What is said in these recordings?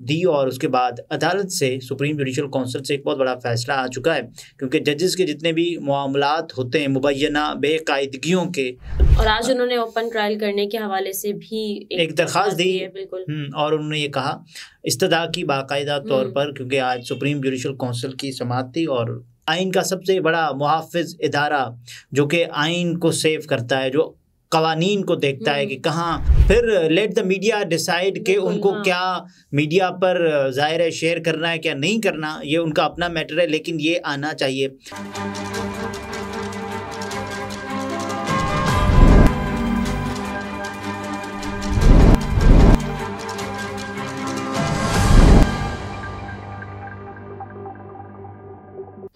دی اور اس کے بعد عدالت سے سپریم جوڈیشل کونسل سے ایک بہت بڑا فیصلہ آ چکا ہے، کیونکہ ججز کے جتنے بھی معاملات ہوتے ہیں مبینہ بے قاعدگیوں کے، اور آج انہوں نے اوپن ٹرائل کرنے کے حوالے سے بھی ایک درخواست دی ہے بالکل، اور انہوں نے یہ کہا استدعا کی باقاعدہ طور پر، کیونکہ آج سپریم جوڈیشل کونسل کی سماعت تھی اور آئین کا سب سے بڑا محافظ ادارہ جو کہ آئین کو سیو کرتا ہے، جو قوانین کو دیکھتا ہے کہ کہاں، پھر لیٹ دا میڈیا ڈیسائیڈ کہ ان کو کیا میڈیا پر ظاہر ہے شیئر کرنا ہے کیا نہیں کرنا، یہ ان کا اپنا میٹر ہے، لیکن یہ آنا چاہیے۔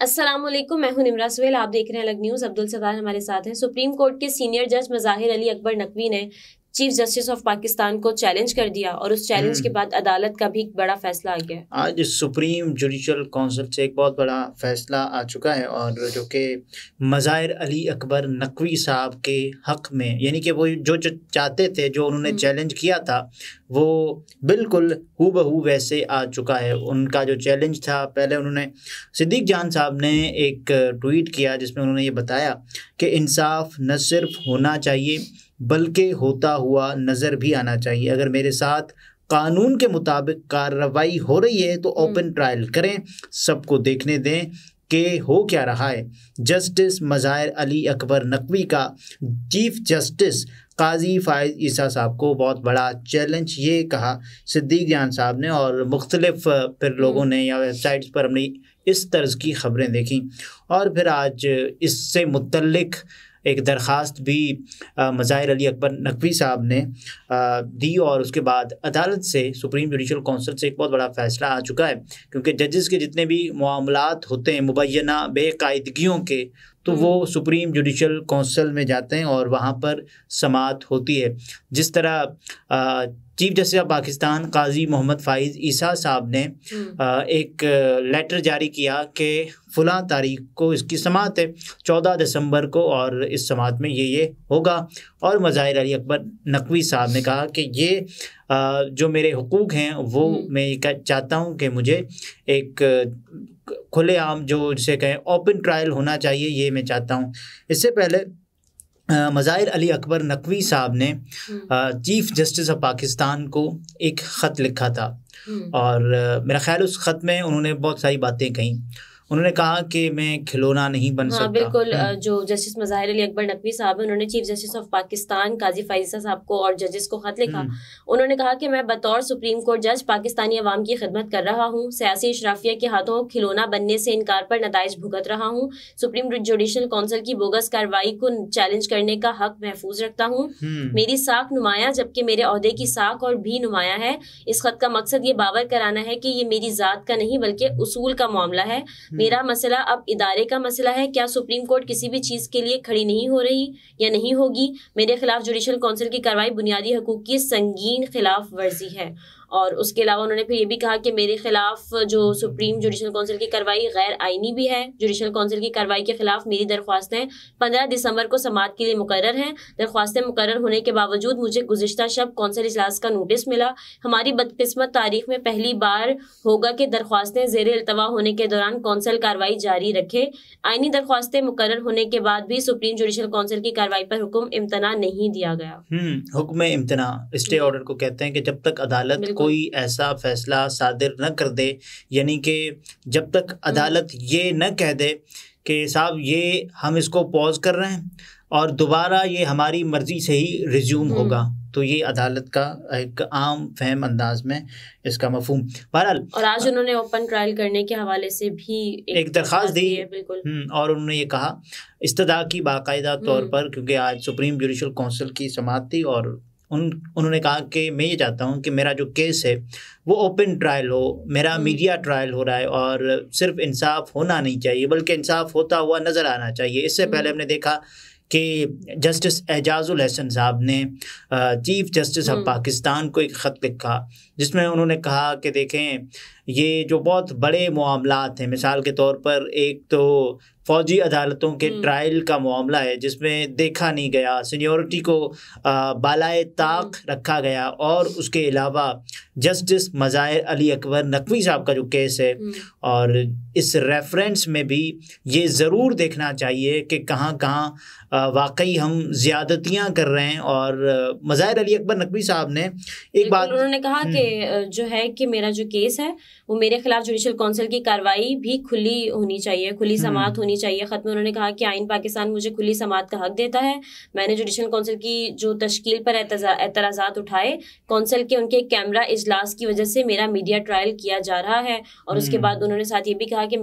السلام علیکم، میں ہوں نمرا سہیل، آپ دیکھ رہے ہیں الگ نیوز۔ عبدالستار ہمارے ساتھ ہیں۔ سپریم کورٹ کے سینئر جج مظاہر علی اکبر نقوی نے چیف جسٹس آف پاکستان کو چیلنج کر دیا اور اس چیلنج کے بعد عدالت کا بھی ایک بڑا فیصلہ آ گیا ہے۔ آج سپریم جوڈیشل کونسل سے ایک بہت بڑا فیصلہ آ چکا ہے، اور جو کہ مظاہر علی اکبر نقوی صاحب کے حق میں، یعنی کہ وہ جو چاہتے تھے، جو انہوں نے چیلنج کیا تھا، وہ بالکل ہو بہو ویسے آ چکا ہے۔ ان کا جو چیلنج تھا، پہلے انہوں نے صدیق جان صاحب نے ایک ٹویٹ کیا جس میں انہوں نے یہ بتایا کہ انصاف نہ صرف ہونا چاہیے بلکہ ہوتا ہوا نظر بھی آنا چاہیے۔ اگر میرے ساتھ قانون کے مطابق کارروائی ہو رہی ہے تو اوپن ٹرائل کریں، سب کو دیکھنے دیں کہ ہو کیا رہا ہے۔ جسٹس مظاہر علی اکبر نقوی کا چیف جسٹس قاضی فائز عیسیٰ صاحب کو بہت بڑا چیلنج، یہ کہا صدیق جان صاحب نے، اور مختلف پھر لوگوں نے یا ویب سائٹس پر ہم نے اس طرز کی خبریں دیکھیں، اور پھر آج اس سے متعلق ایک درخواست بھی مظاہر علی اکبر نقوی صاحب نے دی اور اس کے بعد عدالت سے سپریم جوڈیشل کونسل سے ایک بہت بڑا فیصلہ آ چکا ہے، کیونکہ ججز کے جتنے بھی معاملات ہوتے ہیں مبینہ بے قاعدگیوں کے، تو وہ سپریم جوڈیشل کونسل میں جاتے ہیں اور وہاں پر سماعت ہوتی ہے۔ جس طرح چیف جسٹس آف پاکستان قاضی محمد فائز عیسیٰ صاحب نے ایک لیٹر جاری کیا کہ فلاں تاریخ کو اس کی سماعت ہے، 14 دسمبر کو، اور اس سماعت میں یہ ہوگا، اور مظاہر علی اکبر نقوی صاحب نے کہا کہ یہ جو میرے حقوق ہیں وہ میں چاہتا ہوں کہ مجھے ایک کھلے عام جو جسے کہیں اوپن ٹرائل ہونا چاہیے، یہ میں چاہتا ہوں۔ اس سے پہلے مظاہر علی اکبر نقوی صاحب نے چیف جسٹس آف پاکستان کو ایک خط لکھا تھا، اور میرا خیال اس خط میں انہوں نے بہت ساری باتیں کہیں۔ انہوں نے کہا کہ میں کھلونا نہیں بن سکتا۔ بالکل، جو جسٹس مظاہر علی اکبر نقوی صاحب انہوں نے چیف جسٹس آف پاکستان قاضی فائزہ صاحب کو اور ججز کو خط لکھا۔ انہوں نے کہا کہ میں بطور سپریم کورٹ جج پاکستانی عوام کی خدمت کر رہا ہوں، سیاسی اشرافیہ کے ہاتھوں کھلونا بننے سے انکار پر نتائج بھگت رہا ہوں، سپریم جوڈیشل کونسل کی بوگس کارروائی کو چیلنج کرنے کا حق محفوظ رکھتا ہوں، میری ساکھ نمایاں جبکہ میرے عہدے کی ساکھ اور بھی نمایاں ہے۔ اس خط کا مقصد یہ باور کرانا ہے کہ یہ میری ذات کا نہیں بلکہ اصول کا معاملہ ہے۔ میرا مسئلہ اب ادارے کا مسئلہ ہے۔ کیا سپریم کورٹ کسی بھی چیز کے لیے کھڑی نہیں ہو رہی یا نہیں ہوگی؟ میرے خلاف جوڈیشل کونسل کی کارروائی بنیادی حقوق کی سنگین خلاف ورزی ہے۔ اور اس کے علاوہ انہوں نے پھر یہ بھی کہا کہ میرے خلاف جو سپریم جوڈیشل کونسل کی کارروائی غیر آئینی بھی ہے۔ جوڈیشل کونسل کی کارروائی کے خلاف میری درخواستیں 15 دسمبر کو سماعت کے لیے مقرر ہیں۔ درخواستیں مقرر ہونے کے باوجود مجھے گزشتہ شب کونسل اجلاس کا نوٹس ملا۔ ہماری بدقسمت تاریخ میں پہلی بار ہوگا کہ درخواستیں زیر التوا ہونے کے دوران کونسل کارروائی جاری رکھے۔ آئینی درخواستیں مقرر ہونے کے بعد بھی سپریم جوڈیشل کونسل کی کارروائی پر حکم امتناع نہیں دیا گیا۔ حکم امتناع اسٹے آرڈر کو کہتے ہیں کہ جب تک عدالت کوئی ایسا فیصلہ صادر نہ کر دے، یعنی کہ جب تک عدالت یہ نہ کہہ دے کہ صاحب یہ ہم اس کو پوز کر رہے ہیں اور دوبارہ یہ ہماری مرضی سے ہی ریزیوم ہوگا، تو یہ عدالت کا ایک عام فہم انداز میں اس کا مفہوم۔ بہرحال، اور آج انہوں نے اوپن ٹرائل کرنے کے حوالے سے بھی ایک درخواست دی، بالکل، اور انہوں نے یہ کہا استدعا کی باقاعدہ طور پر، کیونکہ آج سپریم جوڈیشل کونسل کی سماعت تھی، اور انہوں نے کہا کہ میں یہ چاہتا ہوں کہ میرا جو کیس ہے وہ اوپن ٹرائل ہو، میرا میڈیا ٹرائل ہو رہا ہے، اور صرف انصاف ہونا نہیں چاہیے بلکہ انصاف ہوتا ہوا نظر آنا چاہیے۔ اس سے پہلے ہم نے دیکھا کہ جسٹس اعجاز الحسن صاحب نے چیف جسٹس آف پاکستان کو ایک خط لکھا جس میں انہوں نے کہا کہ دیکھیں یہ جو بہت بڑے معاملات ہیں، مثال کے طور پر ایک تو فوجی عدالتوں کے ٹرائل کا معاملہ ہے جس میں دیکھا نہیں گیا، سینیورٹی کو بالائے طاق رکھا گیا، اور اس کے علاوہ جسٹس مظاہر علی اکبر نقوی صاحب کا جو کیس ہے، اور اس ریفرنس میں بھی یہ ضرور دیکھنا چاہیے کہ کہاں کہاں واقعی ہم زیادتیاں کر رہے ہیں۔ اور مظاہر علی اکبر نقوی صاحب نے ایک بات انہوں نے کہا کہ جو ہے کہ میرا جو کیس ہے وہ میرے خلاف جوڈیشل کونسل کی کارروائی بھی کھلی ہونی چاہیے، خلی سماعت ہونی چاہیے۔ خط میں انہوں نے کہا کہ آئین پاکستان مجھے کھلی سماعت کا حق دیتا ہے، میں نے جوڈیشل کونسل کی جو تشکیل پر اعتراضات اٹھائے، کونسل کے ان کے کیمرہ اجلاس کی وجہ سے میرا میڈیا ٹرائل کیا جا رہا ہے۔ اور اس کے بعد انہوں نے ساتھ یہ بھی کہا کہ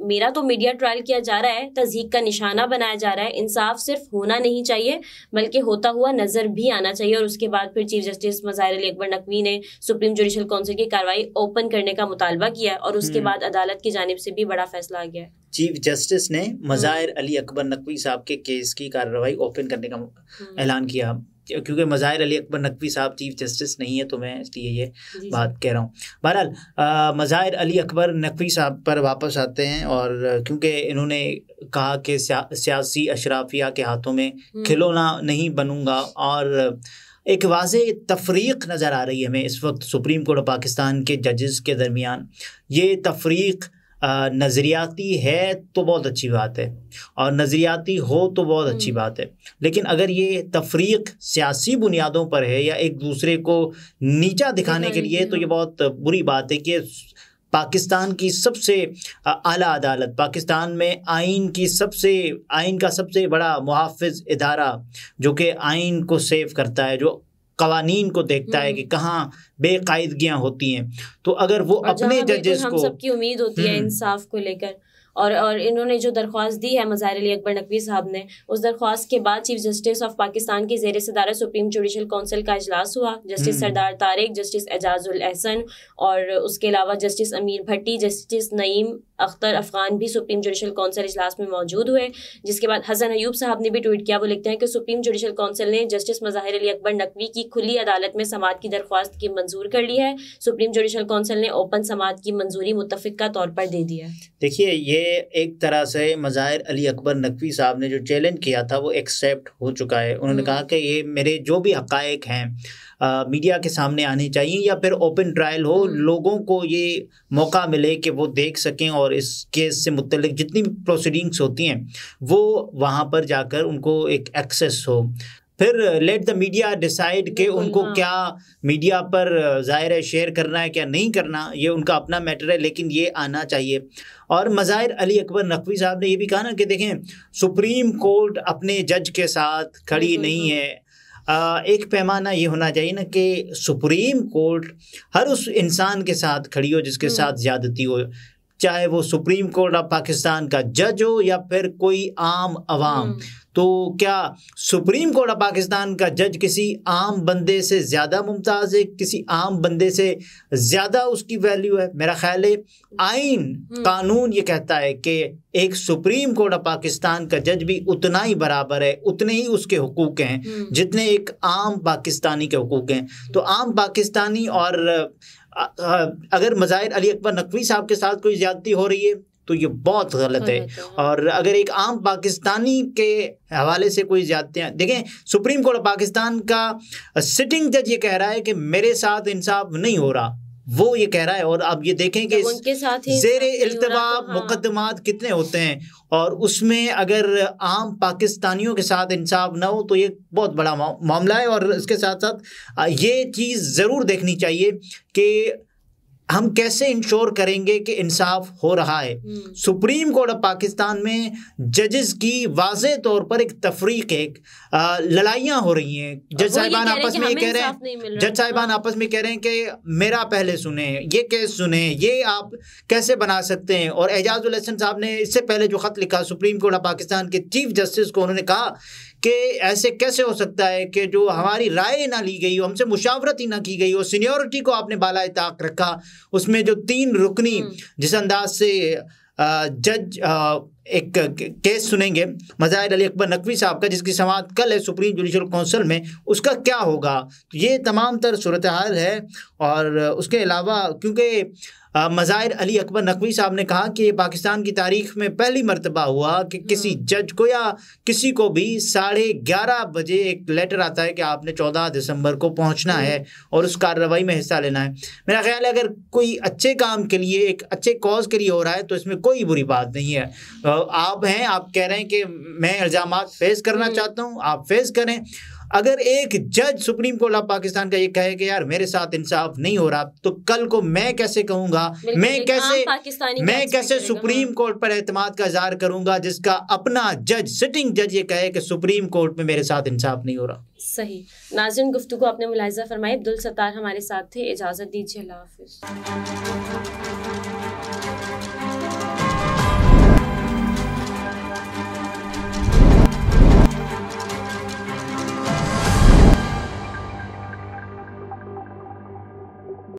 میرا تو میڈیا ٹرائل کیا جا رہا ہے، تضحیک کا نشانہ بنایا جا رہا ہے، انصاف صرف ہونا نہیں چاہیے بلکہ ہوتا ہوا نظر بھی آنا چاہیے۔ اور اس کے بعد پھر چیف جسٹس مظاہر علی اکبر نقوی نے سپریم جوڈیشل کونسل کی کارروائی اوپن کرنے کا مطالبہ کیا، اور اس کے بعد عدالت کی جانب سے بھی بڑا فیصلہ آ گیا ہے۔ چیف جسٹس نے مظاہر علی اکبر نقوی صاحب کے کیس کی کارروائی اوپن کرنے کا اعلان کیا، کیونکہ مظاہر علی اکبر نقوی صاحب چیف جسٹس نہیں ہے تو میں اس لیے یہ بات کہہ رہا ہوں۔ بہرحال مظاہر علی اکبر نقوی صاحب پر واپس آتے ہیں، اور کیونکہ انہوں نے کہا کہ سیاسی اشرافیہ کے ہاتھوں میں کھلونا نہیں بنوں گا، اور ایک واضح تفریق نظر آ رہی ہے ہمیں اس وقت سپریم کورٹ آف پاکستان کے ججز کے درمیان۔ یہ تفریق نظریاتی ہے تو بہت اچھی بات ہے، اور نظریاتی ہو تو بہت اچھی بات ہے، لیکن اگر یہ تفریق سیاسی بنیادوں پر ہے یا ایک دوسرے کو نیچا دکھانے کے لیے، تو یہ بہت بری بات ہے کہ پاکستان کی سب سے اعلیٰ عدالت، پاکستان میں آئین کا سب سے بڑا محافظ ادارہ جو کہ آئین کو سیو کرتا ہے، جو قوانین کو دیکھتا ہے کہ کہاں بے قاعدگیاں ہوتی ہیں، تو اگر وہ اپنے ججز کو، ہم سب کی امید ہوتی ہے انصاف کو لے کر، اور انہوں نے جو درخواست دی ہے مظاہر علی اکبر نقوی صاحب نے، اس درخواست کے بعد چیف جسٹس آف پاکستان کی زیر صدارت سپریم جوڈیشل کونسل کا اجلاس ہوا۔ جسٹس سردار طارق، جسٹس اعجاز الاحسن، اور اس کے علاوہ جسٹس امیر بھٹی، جسٹس نعیم اختر افغان بھی سپریم جوڈیشل کونسل اجلاس میں موجود ہوئے، جس کے بعد حسن ایوب صاحب نے بھی ٹویٹ کیا۔ وہ لکھتے ہیں کہ سپریم جوڈیشل کونسل نے جسٹس مظاہر علی اکبر نقوی کی کھلی عدالت میں سماعت کی درخواست کی منظور کر لی ہے۔ سپریم جوڈیشل کونسل نے اوپن سماعت کی منظوری متفقہ طور پر دے دی ہے۔ دیکھیے، یہ ایک طرح سے مظاہر علی اکبر نقوی صاحب نے جو چیلنج کیا تھا وہ ایکسیپٹ ہو چکا ہے۔ انہوں نے کہا کہ یہ میرے جو بھی حقائق ہیں میڈیا کے سامنے آنے چاہیے، یا پھر اوپن ٹرائل ہو، لوگوں کو یہ موقع ملے کہ وہ دیکھ سکیں، اور اس کیس سے متعلق جتنی بھی پروسیڈنگس ہوتی ہیں وہ وہاں پر جا کر ان کو ایک ایکسیس ہو۔ پھر لیٹ دا میڈیا ڈیسائیڈ کہ ان کو کیا میڈیا پر ظاہر ہے شیئر کرنا ہے کیا نہیں کرنا، یہ ان کا اپنا میٹر ہے، لیکن یہ آنا چاہیے۔ اور مظاہر علی اکبر نقوی صاحب نے یہ بھی کہا نا کہ دیکھیں، سپریم کورٹ اپنے جج کے ساتھ کھڑی نہیں ہے۔ ایک پیمانہ یہ ہونا چاہیے نا کہ سپریم کورٹ ہر اس انسان کے ساتھ کھڑی ہو جس کے ساتھ زیادتی ہو، چاہے وہ سپریم کورٹ آف پاکستان کا جج ہو یا پھر کوئی عام عوام۔ تو کیا سپریم کورٹ آف پاکستان کا جج کسی عام بندے سے زیادہ ممتاز ہے، کسی عام بندے سے زیادہ اس کی ویلیو ہے؟ میرا خیال ہے آئین، قانون یہ کہتا ہے کہ ایک سپریم کورٹ آف پاکستان کا جج بھی اتنا ہی برابر ہے، اتنے ہی اس کے حقوق ہیں جتنے ایک عام پاکستانی کے حقوق ہیں۔ تو عام پاکستانی، اور اگر مظاہر علی اکبر نقوی صاحب کے ساتھ کوئی زیادتی ہو رہی ہے تو یہ بہت غلط ہے، اور اگر ایک عام پاکستانی کے حوالے سے کوئی زیادتیاں، دیکھیں سپریم کورٹ آف پاکستان کا سٹنگ جج یہ کہہ رہا ہے کہ میرے ساتھ انصاف نہیں ہو رہا، وہ یہ کہہ رہا ہے، اور اب یہ دیکھیں کہ زیر التوا مقدمات کتنے ہوتے ہیں، اور اس میں اگر عام پاکستانیوں کے ساتھ انصاف نہ ہو تو یہ بہت بڑا معاملہ ہے۔ اور اس کے ساتھ ساتھ یہ چیز ضرور دیکھنی چاہیے کہ ہم کیسے انشور کریں گے کہ انصاف ہو رہا ہے۔ سپریم کورٹ آف پاکستان میں ججز کی واضح طور پر ایک تفریق ہے، لڑائیاں ہو رہی ہیں، جج صاحبان آپس میں یہ کہہ رہے ہیں، جج صاحبان آپس میں کہہ رہے ہیں کہ میرا پہلے سنیں، یہ کیس سنیں، یہ آپ کیسے بنا سکتے ہیں۔ اور اعجاز الاحسن صاحب نے اس سے پہلے جو خط لکھا سپریم کورٹ آف پاکستان کے چیف جسٹس کو، انہوں نے کہا کہ ایسے کیسے ہو سکتا ہے کہ جو ہماری رائے نہ لی گئی ہو، ہم سے مشاورت ہی نہ کی گئی ہو، سینیورٹی کو آپ نے بالائے طاق رکھا، اس میں جو 3 رکنی جس انداز سے جج ایک کیس سنیں گے مظاہر علی اکبر نقوی صاحب کا، جس کی سماعت کل ہے سپریم جوڈیشل کونسل میں، اس کا کیا ہوگا. تو یہ تمام تر صورتحال ہے. اور اس کے علاوہ کیونکہ مظاہر علی اکبر نقوی صاحب نے کہا کہ یہ پاکستان کی تاریخ میں پہلی مرتبہ ہوا کہ کسی جج کو یا کسی کو بھی 11:30 بجے ایک لیٹر آتا ہے کہ آپ نے 14 دسمبر کو پہنچنا ہے اور اس کارروائی میں حصہ لینا ہے. میرا خیال ہے اگر کوئی اچھے کام کے لیے، ایک اچھے کاز کے لیے ہو رہا ہے تو اس میں کوئی بری بات نہیں ہے. آپ کہہ رہے ہیں کہ میں الزامات فیس کرنا چاہتا ہوں، آپ فیس کریں. اگر ایک جج سپریم کورٹ آف پاکستان کا یہ کہے کہ یار میرے ساتھ انصاف نہیں ہو رہا، تو کل کو میں کیسے کہوں گا، میں کیسے سپریم کورٹ پر اعتماد کا اظہار کروں گا جس کا اپنا جج، سٹنگ جج یہ کہے کہ سپریم کورٹ میں میرے ساتھ انصاف نہیں ہو رہا. صحیح. ناظرین، گفتگو اپنے ملاحظہ فرمائے. عبدالستار ہمارے ساتھ تھے. اجازت دیجیے. اللہ حافظ.